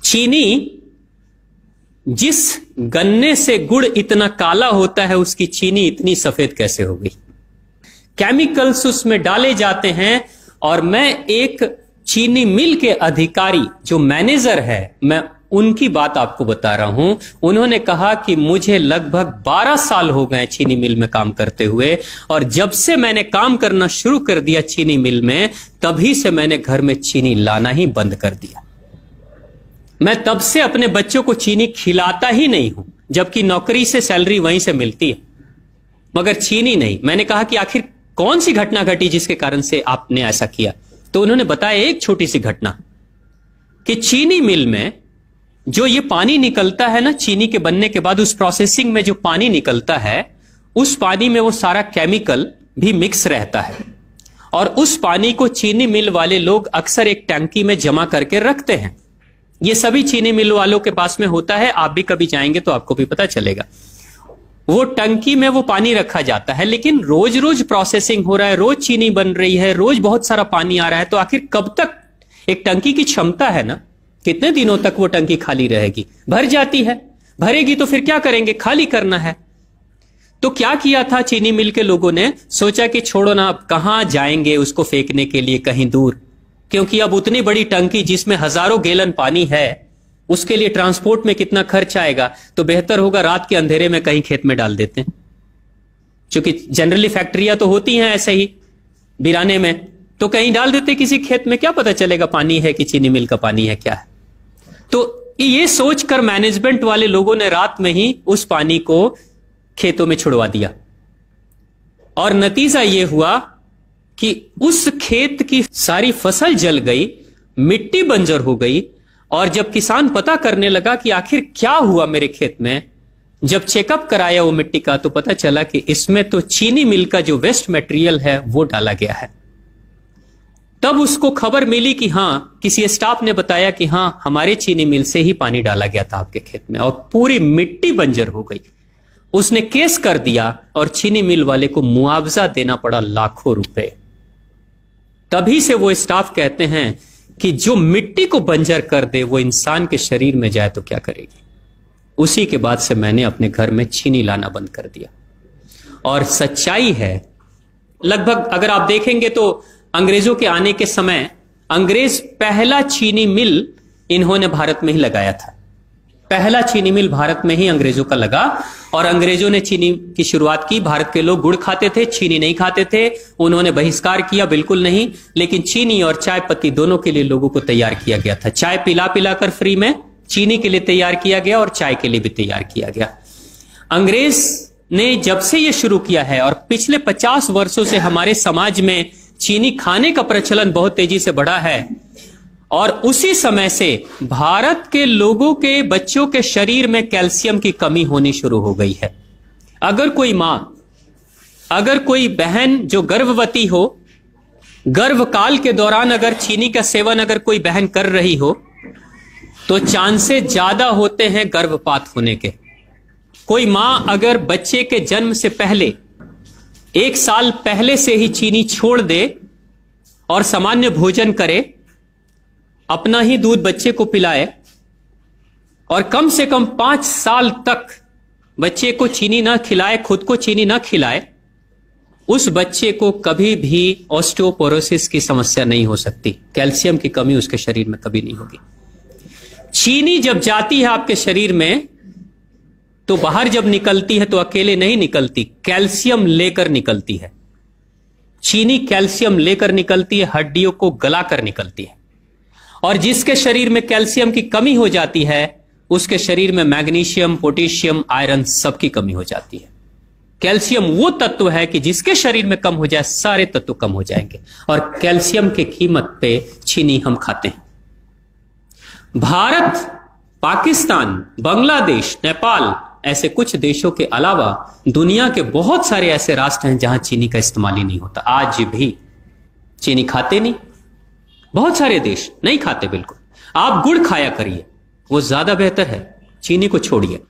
चीनी, जिस गन्ने से गुड़ इतना काला होता है उसकी चीनी इतनी सफेद कैसे हो गई? केमिकल्स उसमें डाले जाते हैं। और मैं एक चीनी मिल के अधिकारी जो मैनेजर है, मैं उनकी बात आपको बता रहा हूं। उन्होंने कहा कि मुझे लगभग 12 साल हो गए चीनी मिल में काम करते हुए, और जब से मैंने काम करना शुरू कर दिया चीनी मिल में, तभी से मैंने घर में चीनी लाना ही बंद कर दिया। मैं तब से अपने बच्चों को चीनी खिलाता ही नहीं हूं, जबकि नौकरी से सैलरी वहीं से मिलती है, मगर चीनी नहीं। मैंने कहा कि आखिर कौन सी घटना घटी जिसके कारण से आपने ऐसा किया? तो उन्होंने बताया एक छोटी सी घटना कि चीनी मिल में जो ये पानी निकलता है ना, चीनी के बनने के बाद उस प्रोसेसिंग में जो पानी निकलता है, उस पानी में वो सारा केमिकल भी मिक्स रहता है, और उस पानी को चीनी मिल वाले लोग अक्सर एक टंकी में जमा करके रखते हैं। ये सभी चीनी मिल वालों के पास में होता है, आप भी कभी जाएंगे तो आपको भी पता चलेगा। वो टंकी में वो पानी रखा जाता है, लेकिन रोज रोज प्रोसेसिंग हो रहा है, रोज चीनी बन रही है, रोज बहुत सारा पानी आ रहा है, तो आखिर कब तक? एक टंकी की क्षमता है ना, कितने दिनों तक वो टंकी खाली रहेगी? भर जाती है, भरेगी तो फिर क्या करेंगे? खाली करना है। तो क्या किया था चीनी मिल के लोगों ने? सोचा कि छोड़ो ना, अब कहां जाएंगे उसको फेंकने के लिए कहीं दूर, क्योंकि अब उतनी बड़ी टंकी जिसमें हजारों गैलन पानी है, उसके लिए ट्रांसपोर्ट में कितना खर्च आएगा, तो बेहतर होगा रात के अंधेरे में कहीं खेत में डाल देते हैं। क्योंकि जनरली फैक्ट्रियां तो होती हैं ऐसे ही बिराने में, तो कहीं डाल देते किसी खेत में, क्या पता चलेगा पानी है कि चीनी मिल का पानी है क्या है। तो ये सोचकर मैनेजमेंट वाले लोगों ने रात में ही उस पानी को खेतों में छुड़वा दिया, और नतीजा यह हुआ कि उस खेत की सारी फसल जल गई, मिट्टी बंजर हो गई। और जब किसान पता करने लगा कि आखिर क्या हुआ मेरे खेत में, जब चेकअप कराया वो मिट्टी का, तो पता चला कि इसमें तो चीनी मिल का जो वेस्ट मटेरियल है वो डाला गया है। तब उसको खबर मिली कि हां, किसी स्टाफ ने बताया कि हां, हमारे चीनी मिल से ही पानी डाला गया था आपके खेत में, और पूरी मिट्टी बंजर हो गई। उसने केस कर दिया और चीनी मिल वाले को मुआवजा देना पड़ा लाखों रुपए। तभी से वो स्टाफ कहते हैं कि जो मिट्टी को बंजर कर दे वो इंसान के शरीर में जाए तो क्या करेगी। उसी के बाद से मैंने अपने घर में चीनी लाना बंद कर दिया। और सच्चाई है, लगभग अगर आप देखेंगे तो अंग्रेजों के आने के समय अंग्रेज पहला चीनी मिल इन्होंने भारत में ही लगाया था। पहला चीनी मिल भारत में ही अंग्रेजों का लगा, और अंग्रेजों ने चीनी की शुरुआत की। भारत के लोग गुड़ खाते थे, चीनी नहीं खाते थे। उन्होंने बहिष्कार किया, बिल्कुल नहीं, लेकिन चीनी और चाय पत्ती दोनों के लिए लोगों को तैयार किया गया था। चाय पिला पिलाकर फ्री में चीनी के लिए तैयार किया गया, और चाय के लिए भी तैयार किया गया। अंग्रेज ने जब से यह शुरू किया है, और पिछले 50 वर्षों से हमारे समाज में चीनी खाने का प्रचलन बहुत तेजी से बढ़ा है, और उसी समय से भारत के लोगों के बच्चों के शरीर में कैल्शियम की कमी होनी शुरू हो गई है। अगर कोई मां, अगर कोई बहन जो गर्भवती हो, गर्भकाल के दौरान अगर चीनी का सेवन अगर कोई बहन कर रही हो, तो चांसेस ज्यादा होते हैं गर्भपात होने के। कोई मां अगर बच्चे के जन्म से पहले 1 साल पहले से ही चीनी छोड़ दे और सामान्य भोजन करे, अपना ही दूध बच्चे को पिलाए, और कम से कम 5 साल तक बच्चे को चीनी ना खिलाए, खुद को चीनी ना खिलाए, उस बच्चे को कभी भी ऑस्टियोपोरोसिस की समस्या नहीं हो सकती। कैल्शियम की कमी उसके शरीर में कभी नहीं होगी। चीनी जब जाती है आपके शरीर में, तो बाहर जब निकलती है तो अकेले नहीं निकलती, कैल्शियम लेकर निकलती है। चीनी कैल्शियम लेकर निकलती है, हड्डियों को गलाकर निकलती है। और जिसके शरीर में कैल्शियम की कमी हो जाती है, उसके शरीर में मैग्नीशियम, पोटेशियम, आयरन सबकी कमी हो जाती है। कैल्शियम वो तत्व है कि जिसके शरीर में कम हो जाए, सारे तत्व कम हो जाएंगे, और कैल्शियम की कीमत पे चीनी हम खाते हैं। भारत, पाकिस्तान, बांग्लादेश, नेपाल, ऐसे कुछ देशों के अलावा दुनिया के बहुत सारे ऐसे राष्ट्र हैं जहां चीनी का इस्तेमाल ही नहीं होता। आज भी चीनी खाते नहीं, बहुत सारे देश नहीं खाते बिल्कुल। आप गुड़ खाया करिए, वो ज्यादा बेहतर है, चीनी को छोड़िए।